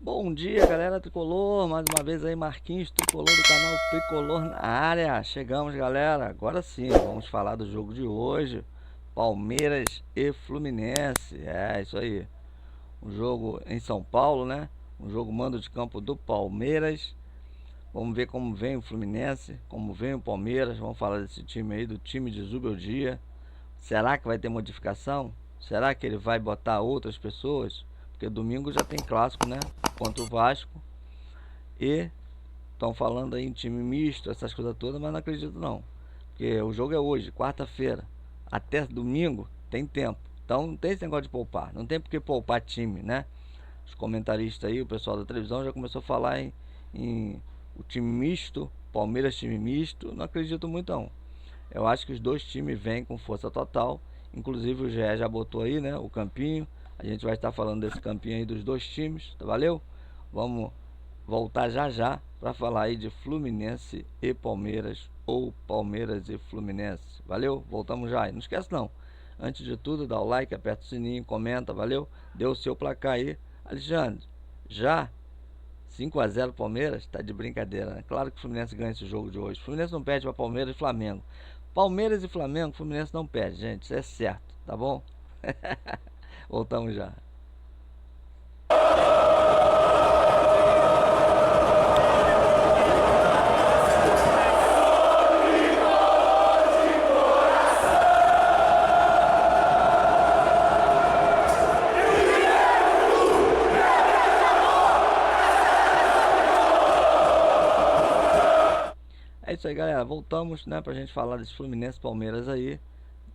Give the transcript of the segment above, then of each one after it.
Bom dia, galera tricolor, mais uma vez aí Marquinhos Tricolor do canal Tricolor na área. Chegamos, galera. Agora sim, vamos falar do jogo de hoje, Palmeiras e Fluminense. É isso aí. Um jogo em São Paulo, né? Um jogo mando de campo do Palmeiras. Vamos ver como vem o Fluminense, como vem o Palmeiras. Vamos falar desse time aí, do time de Zubeldia. Será que vai ter modificação? Será que ele vai botar outras pessoas? Porque domingo já tem clássico, né? Contra o Vasco. E estão falando aí em time misto, essas coisas todas, mas não acredito não. Porque o jogo é hoje, quarta-feira. Até domingo tem tempo. Então não tem esse negócio de poupar. Não tem porque poupar time, né? Os comentaristas aí, o pessoal da televisão já começou a falar em o time misto, Palmeiras time misto. Não acredito muito não. Eu acho que os dois times vêm com força total. Inclusive o GE já botou aí, né? O campinho. A gente vai estar falando desse campinho aí dos dois times. Valeu? Vamos voltar já já para falar aí de Fluminense e Palmeiras ou Palmeiras e Fluminense. Valeu? Voltamos já. E não esquece não. Antes de tudo, dá o like, aperta o sininho, comenta, valeu? Dê o seu placar aí. Alexandre, já 5-0 Palmeiras? Tá de brincadeira, né? Claro que o Fluminense ganha esse jogo de hoje. O Fluminense não perde para Palmeiras e Flamengo. Palmeiras e Flamengo, o Fluminense não perde, gente. Isso é certo, tá bom? Voltamos já. É isso aí, galera. Voltamos, né, pra gente falar desse Fluminense e Palmeiras aí.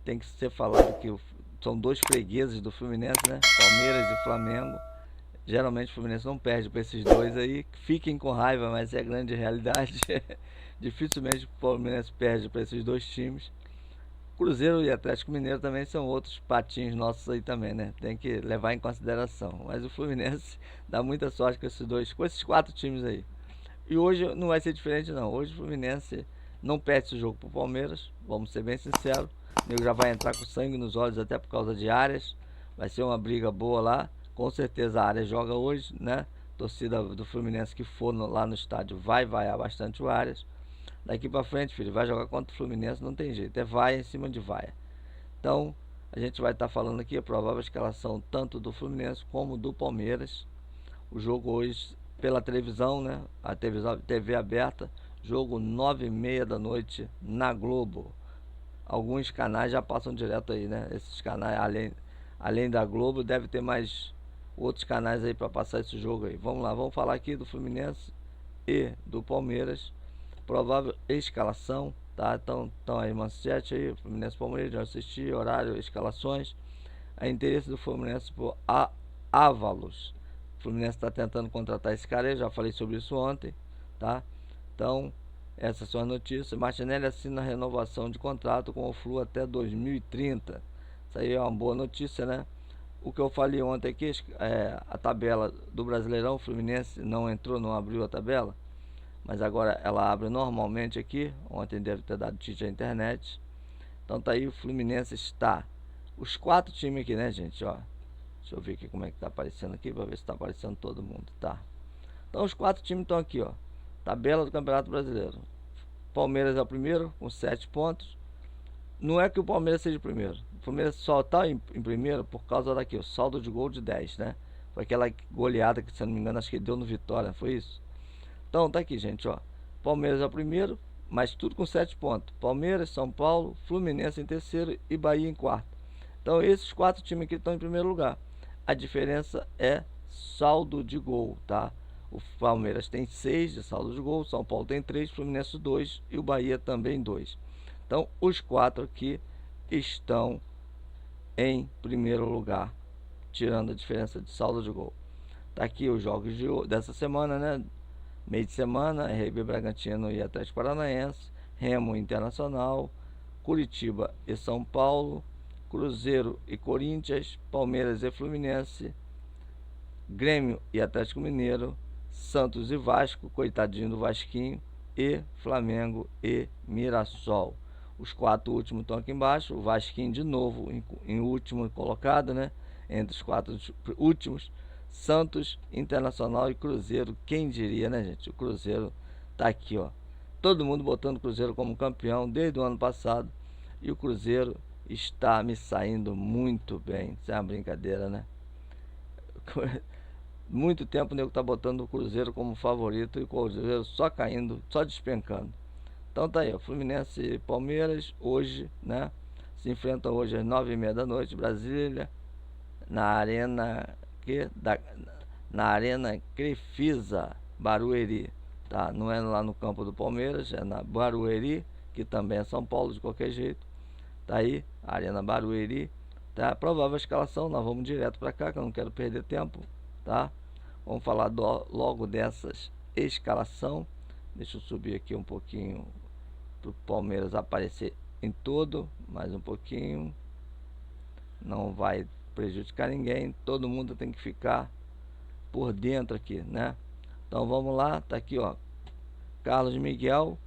Tem que ser falado que são dois fregueses do Fluminense, né? Palmeiras e Flamengo. Geralmente o Fluminense não perde para esses dois aí. Fiquem com raiva, mas é a grande realidade. Dificilmente o Palmeiras perde para esses dois times. Cruzeiro e Atlético Mineiro também são outros patinhos nossos aí também, né? Tem que levar em consideração. Mas o Fluminense dá muita sorte com esses dois, com esses quatro times aí. E hoje não vai ser diferente não. Hoje o Fluminense não perde esse jogo pro Palmeiras, vamos ser bem sinceros. O nego já vai entrar com sangue nos olhos até por causa de Arias. Vai ser uma briga boa lá. Com certeza a Arias joga hoje, né? Torcida do Fluminense que for lá no estádio vai vaiar bastante o Arias. Daqui pra frente, filho, vai jogar contra o Fluminense, não tem jeito. É vaia em cima de vaia. Então, a gente vai estar falando aqui a provável escalação tanto do Fluminense como do Palmeiras. O jogo hoje pela televisão, né? A televisão, TV aberta, jogo 9h30 da noite na Globo. Alguns canais já passam direto aí, né? Esses canais, além da Globo, deve ter mais outros canais aí para passar esse jogo aí. Vamos lá, vamos falar aqui do Fluminense e do Palmeiras. Provável escalação, tá? Então aí, manchete aí, Fluminense e Palmeiras, já assisti, horário, escalações. A interesse do Fluminense por Ávalos. O Fluminense está tentando contratar esse cara, eu já falei sobre isso ontem, tá? Então, essas são as notícias. Martinelli assina renovação de contrato com o Flu até 2030. Isso aí é uma boa notícia, né? O que eu falei ontem aqui, a tabela do Brasileirão, o Fluminense não entrou, não abriu a tabela, mas agora ela abre normalmente aqui. Ontem deve ter dado tilt à internet. Então tá aí, o Fluminense está. Os quatro times aqui, né, gente, ó. Deixa eu ver aqui como é que tá aparecendo aqui, pra ver se tá aparecendo todo mundo, tá? Então os quatro times estão aqui, ó. Tabela do Campeonato Brasileiro. Palmeiras é o primeiro, com 7 pontos. Não é que o Palmeiras seja o primeiro. O Palmeiras só tá em primeiro por causa daqui, o saldo de gol de 10, né? Foi aquela goleada que, se eu não me engano, acho que deu no Vitória, foi isso? Então tá aqui, gente, ó. Palmeiras é o primeiro, mas tudo com 7 pontos. Palmeiras, São Paulo, Fluminense em terceiro e Bahia em quarto. Então esses quatro times aqui estão em primeiro lugar. A diferença é saldo de gol, tá? O Palmeiras tem 6 de saldo de gol, São Paulo tem 3, Fluminense 2 e o Bahia também 2. Então os quatro aqui estão em primeiro lugar, tirando a diferença de saldo de gol. Tá aqui os jogos dessa semana, né? Meio de semana, RB Bragantino e Atlético Paranaense, Remo Internacional, Curitiba e São Paulo, Cruzeiro e Corinthians, Palmeiras e Fluminense, Grêmio e Atlético Mineiro, Santos e Vasco, coitadinho do Vasquinho, e Flamengo e Mirassol. Os quatro últimos estão aqui embaixo, o Vasquinho de novo em último colocado, né? Entre os quatro últimos, Santos, Internacional e Cruzeiro. Quem diria, né, gente? O Cruzeiro tá aqui, ó. Todo mundo botando o Cruzeiro como campeão desde o ano passado. E o Cruzeiro está me saindo muito bem. Isso é uma brincadeira, né? Muito tempo o nego tá botando o Cruzeiro como favorito e o Cruzeiro só caindo, só despencando. Então tá aí, ó, Fluminense e Palmeiras hoje, né? Se enfrentam hoje às 9h30 da noite, Brasília, na Arena na Arena Crefisa, Barueri, tá? Não é lá no campo do Palmeiras, é na Barueri, que também é São Paulo de qualquer jeito. Tá aí, Arena Barueri, tá? Provável escalação, nós vamos direto para cá, que eu não quero perder tempo, tá? Vamos falar logo dessas escalação. Deixa eu subir aqui um pouquinho para o Palmeiras aparecer em todo, mais um pouquinho. Não vai prejudicar ninguém, todo mundo tem que ficar por dentro aqui, né? Então vamos lá, tá aqui, ó, Carlos Miguel,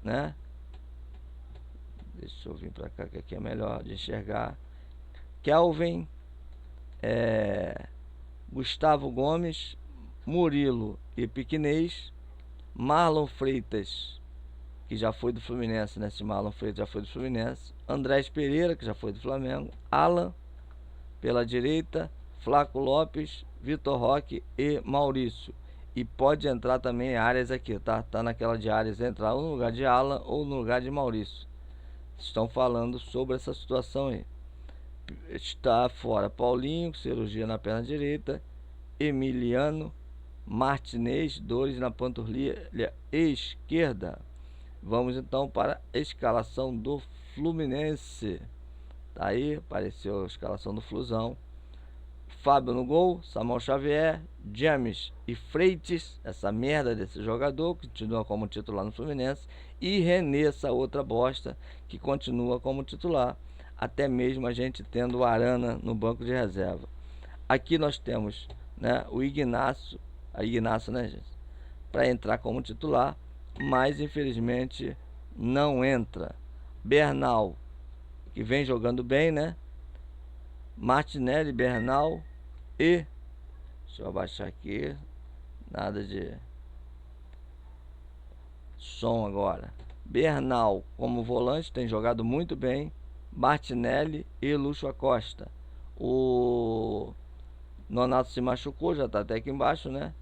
né? Deixa eu vir para cá que aqui é melhor de enxergar. Kelvin, Gustavo Gomes, Murilo e Piquinez, Marlon Freitas, que já foi do Fluminense, né? Esse Marlon Freitas já foi do Fluminense. Andrés Pereira, que já foi do Flamengo. Alan, pela direita. Flaco Lopes, Vitor Roque e Maurício. E pode entrar também Arias aqui, tá? Tá naquela de Arias entrar ou no lugar de Alan ou no lugar de Maurício. Estão falando sobre essa situação aí. Está fora Paulinho, cirurgia na perna direita. Emiliano Martinez, dores na panturrilha esquerda. Vamos então para a escalação do Fluminense. Tá aí, apareceu a escalação do Flusão. Fábio no gol, Samuel Xavier, James e Freitas, essa merda desse jogador, que continua como titular no Fluminense, e René, essa outra bosta, que continua como titular, até mesmo a gente tendo o Arana no banco de reserva. Aqui nós temos, né, o Ignacio, né, gente, para entrar como titular, mas infelizmente não entra. Bernal, que vem jogando bem, né? Martinelli, Bernal e... Deixa eu abaixar aqui. Nada de som agora. Bernal como volante, tem jogado muito bem. Martinelli e Lúcio Acosta. O Nonato se machucou, já tá até aqui embaixo, né?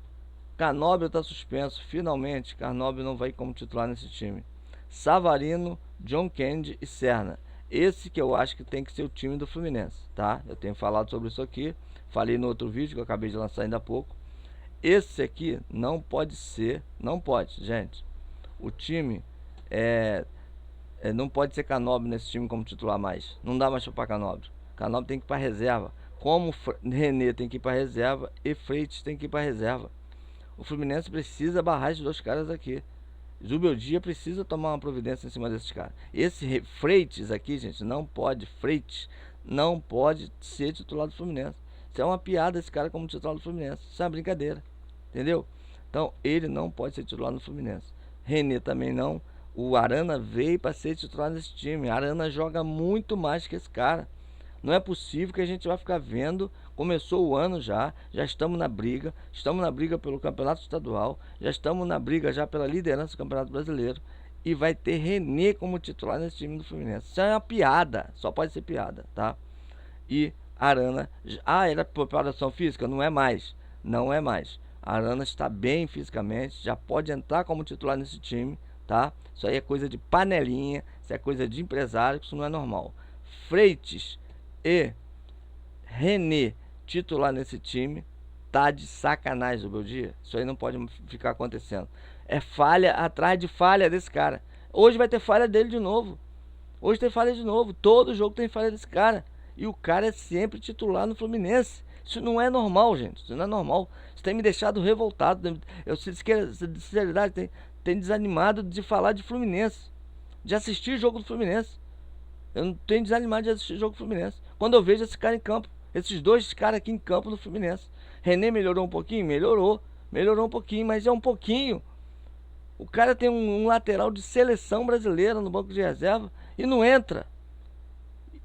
Canóbio tá suspenso, finalmente. Canóbio não vai como titular nesse time. Savarino, John Kennedy e Serna. Esse que eu acho que tem que ser o time do Fluminense, tá? Eu tenho falado sobre isso aqui. Falei no outro vídeo que eu acabei de lançar ainda há pouco. Esse aqui não pode ser, não pode, gente. O time não pode ser Canóbio nesse time como titular mais. Não dá mais para Canóbio. Canóbio tem que ir para reserva. Como René tem que ir para reserva e Freitas tem que ir para reserva. O Fluminense precisa barrar esses dois caras aqui. Zubeldia precisa tomar uma providência em cima desses caras. Esse Freitas aqui, gente, não pode. Freitas não pode ser titular do Fluminense. Isso é uma piada, esse cara como titular do Fluminense. Isso é uma brincadeira. Entendeu? Então, ele não pode ser titular no Fluminense. René também não. O Arana veio para ser titular nesse time. Arana joga muito mais que esse cara. Não é possível que a gente vai ficar vendo. Começou o ano já estamos na briga pelo campeonato estadual, já estamos na briga já pela liderança do Campeonato Brasileiro e vai ter René como titular nesse time do Fluminense. Isso é uma piada, só pode ser piada, tá? E Arana, era preparação física? Não é mais, Arana está bem fisicamente, já pode entrar como titular nesse time, tá? Isso aí é coisa de panelinha, isso é coisa de empresário, isso não é normal. Freitas e René titular nesse time, tá de sacanagem, meu dia. Isso aí não pode ficar acontecendo. É falha atrás de falha desse cara. Hoje vai ter falha dele de novo. Hoje tem falha de novo. Todo jogo tem falha desse cara. E o cara é sempre titular no Fluminense. Isso não é normal, gente. Isso não é normal. Isso tem me deixado revoltado. Eu sei que a sinceridade tem desanimado de falar de Fluminense, de assistir jogo do Fluminense. Eu não tenho desanimado de assistir jogo do Fluminense. Quando eu vejo esse cara em campo, esses dois caras aqui em campo no Fluminense. René melhorou um pouquinho? Melhorou um pouquinho, mas é um pouquinho. O cara tem um lateral de seleção brasileira no banco de reserva e não entra.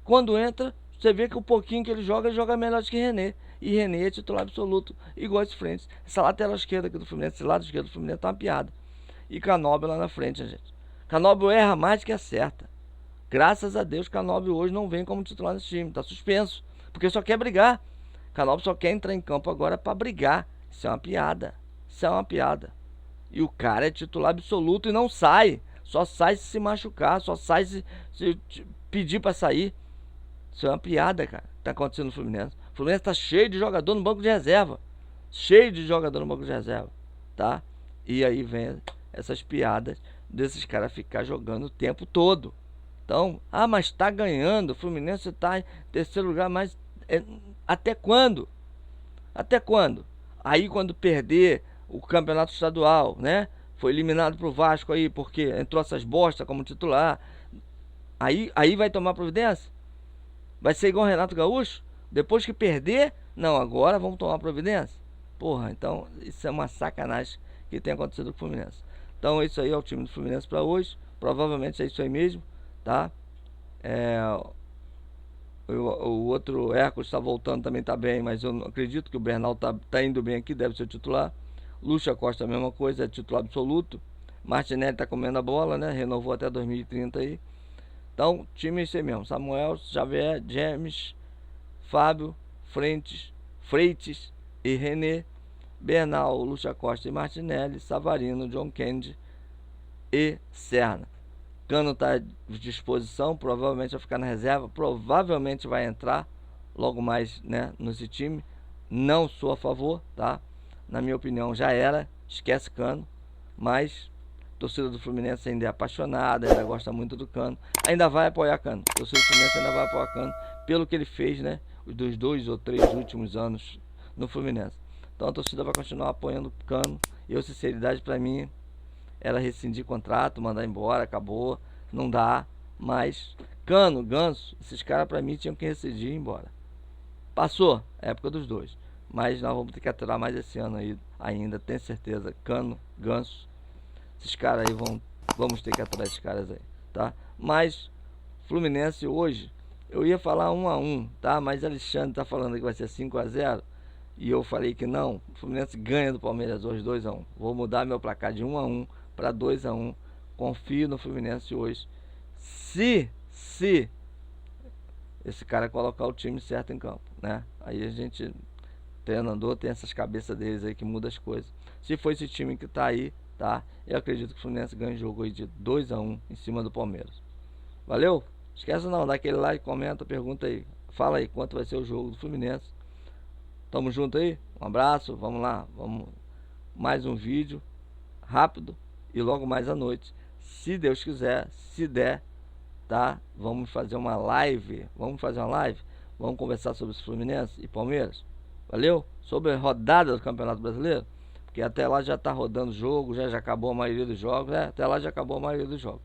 Quando entra, você vê que o pouquinho que ele joga melhor do que René. E René é titular absoluto, igual esse frente. Essa lateral esquerda aqui do Fluminense, esse lado esquerdo do Fluminense tá uma piada. E Canóbio lá na frente, gente. Canóbio erra mais do que acerta. Graças a Deus, Canóbio hoje não vem como titular nesse time, tá suspenso. Porque só quer brigar. Canóbio só quer entrar em campo agora pra brigar. Isso é uma piada. Isso é uma piada. E o cara é titular absoluto e não sai. Só sai se machucar, só sai se pedir pra sair. Isso é uma piada, cara, que tá acontecendo no Fluminense. O Fluminense tá cheio de jogador no banco de reserva. Cheio de jogador no banco de reserva, tá? E aí vem essas piadas desses caras ficar jogando o tempo todo. Então, mas tá ganhando, o Fluminense tá em terceiro lugar, mas até quando? Até quando? Aí quando perder o campeonato estadual, né? Foi eliminado pro Vasco aí, porque entrou essas bostas como titular. Aí vai tomar providência? Vai ser igual o Renato Gaúcho? Depois que perder, não, agora vamos tomar providência? Porra, então isso é uma sacanagem que tem acontecido com o Fluminense. Então isso aí é o time do Fluminense para hoje. Provavelmente é isso aí mesmo, tá? O outro Hércules está voltando, também está bem, mas eu não acredito que o Bernal tá indo bem aqui, deve ser titular. Lúcia Costa a mesma coisa, é titular absoluto. Martinelli tá comendo a bola, né? Renovou até 2030 aí. Então, time é esse mesmo. Samuel, Xavier, James, Fábio, Freitas e René. Bernal, Lúcia Costa e Martinelli. Savarino, John Kennedy e Serna. Cano está à disposição, provavelmente vai ficar na reserva, provavelmente vai entrar logo mais, né, nesse time. Não sou a favor, tá? Na minha opinião já era, esquece Cano, mas a torcida do Fluminense ainda é apaixonada, ainda gosta muito do Cano, ainda vai apoiar Cano. A torcida do Fluminense ainda vai apoiar Cano pelo que ele fez, né, dos 2 ou 3 últimos anos no Fluminense. Então a torcida vai continuar apoiando Cano. Eu, sinceridade, para mim era rescindir contrato, mandar embora, acabou, não dá. Mas Cano, Ganso, esses caras para mim tinham que rescindir e ir embora. Passou a época dos dois, mas nós vamos ter que aturar mais esse ano aí ainda, tenho certeza. Cano, Ganso, esses caras aí vamos ter que aturar esses caras aí, tá? Mas Fluminense hoje, eu ia falar 1-1, tá? Mas Alexandre tá falando que vai ser 5-0. E eu falei que não, o Fluminense ganha do Palmeiras hoje 2-1. Vou mudar meu placar de 1-1 para 2-1. Confio no Fluminense hoje. Se esse cara colocar o time certo em campo, né? Aí a gente, treinador, tem essas cabeças deles aí que muda as coisas. Se for esse time que tá aí, tá? Eu acredito que o Fluminense ganha o jogo aí de 2-1 em cima do Palmeiras. Valeu? Esquece não, dá aquele like, comenta, pergunta aí. Fala aí quanto vai ser o jogo do Fluminense. Tamo junto aí? Um abraço, vamos lá, vamos mais um vídeo rápido e logo mais à noite, se Deus quiser, se der, tá? Vamos fazer uma live, vamos conversar sobre os Fluminense e Palmeiras. Valeu? Sobre a rodada do Campeonato Brasileiro, porque até lá já tá rodando o jogo, já acabou a maioria dos jogos, né? Até lá já acabou a maioria dos jogos.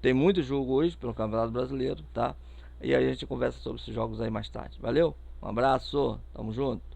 Tem muito jogo hoje pelo Campeonato Brasileiro, tá? E aí a gente conversa sobre esses jogos aí mais tarde. Valeu? Um abraço, tamo junto.